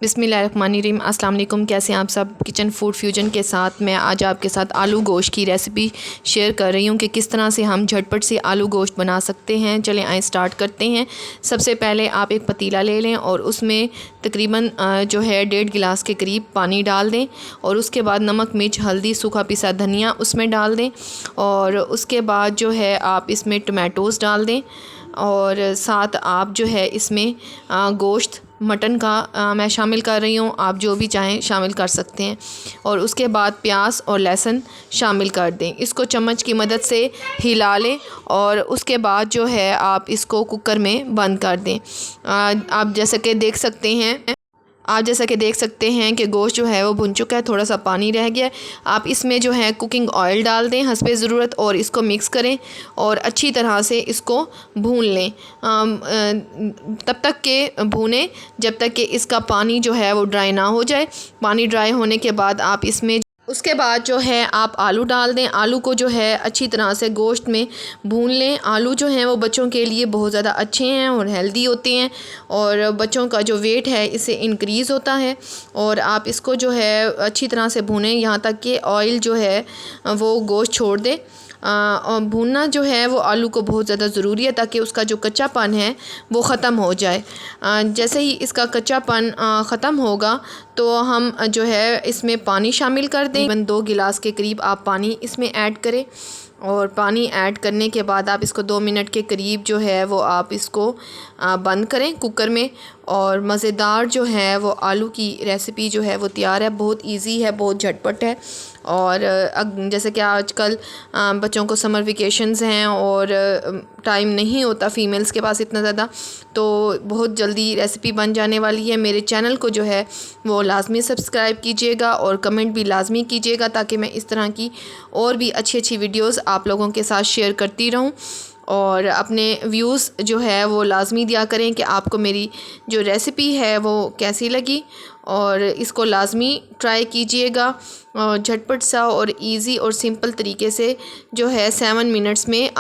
बिस्मिल्लाहिर्रहमानिर्रहीम। अस्सलाम वालेकुम। कैसे हैं आप सब। किचन फूड फ्यूजन के साथ मैं आज आपके साथ आलू गोश्त की रेसिपी शेयर कर रही हूँ कि किस तरह से हम झटपट से आलू गोश्त बना सकते हैं। चलें आए स्टार्ट करते हैं। सबसे पहले आप एक पतीला ले लें और उसमें तकरीबन जो है 1.5 गिलास के करीब पानी डाल दें और उसके बाद नमक, मिर्च, हल्दी, सूखा पिसा धनिया उसमें डाल दें और उसके बाद जो है आप इसमें टमाटोज़ डाल दें और साथ आप जो है इसमें गोश्त मटन का मैं शामिल कर रही हूँ। आप जो भी चाहें शामिल कर सकते हैं और उसके बाद प्याज और लहसुन शामिल कर दें। इसको चम्मच की मदद से हिला लें और उसके बाद जो है आप इसको कुकर में बंद कर दें। आप जैसा कि देख सकते हैं कि गोश्त जो है वो भुन चुका है, थोड़ा सा पानी रह गया है। आप इसमें जो है कुकिंग ऑयल डाल दें हस्बे ज़रूरत और इसको मिक्स करें और अच्छी तरह से इसको भून लें। तब तक के भूनें जब तक कि इसका पानी जो है वो ड्राई ना हो जाए। पानी ड्राई होने के बाद आप इसमें उसके बाद जो है आप आलू डाल दें। आलू को जो है अच्छी तरह से गोश्त में भून लें। आलू जो हैं वो बच्चों के लिए बहुत ज़्यादा अच्छे हैं और हेल्दी होते हैं और बच्चों का जो वेट है इससे इंक्रीज़ होता है। और आप इसको जो है अच्छी तरह से भूनें यहाँ तक कि ऑयल जो है वो गोश्त छोड़ दे। और भूनना जो है वो आलू को बहुत ज़्यादा ज़रूरी है ताकि उसका जो कच्चापन है वो ख़त्म हो जाए। जैसे ही इसका कच्चापन ख़त्म होगा तो हम जो है इसमें पानी शामिल कर दें। 2 गिलास के करीब आप पानी इसमें ऐड करें और पानी ऐड करने के बाद आप इसको 2 मिनट के करीब जो है वो आप इसको बंद करें कुकर में। और मज़ेदार जो है वो आलू की रेसिपी जो है वो तैयार है। बहुत इजी है, बहुत झटपट है। और जैसे कि आजकल बच्चों को समर वेकेशंस हैं और टाइम नहीं होता फ़ीमेल्स के पास इतना ज़्यादा, तो बहुत जल्दी रेसिपी बन जाने वाली है। मेरे चैनल को जो है वो लाज़मी सब्सक्राइब कीजिएगा और कमेंट भी लाज़मी कीजिएगा ताकि मैं इस तरह की और भी अच्छी अच्छी वीडियोज़ आप लोगों के साथ शेयर करती रहूँ। और अपने व्यूज़ जो है वो लाज़मी दिया करें कि आपको मेरी जो रेसिपी है वो कैसी लगी और इसको लाज़मी ट्राई कीजिएगा। और झटपट सा और इजी और सिंपल तरीके से जो है 7 मिनट्स में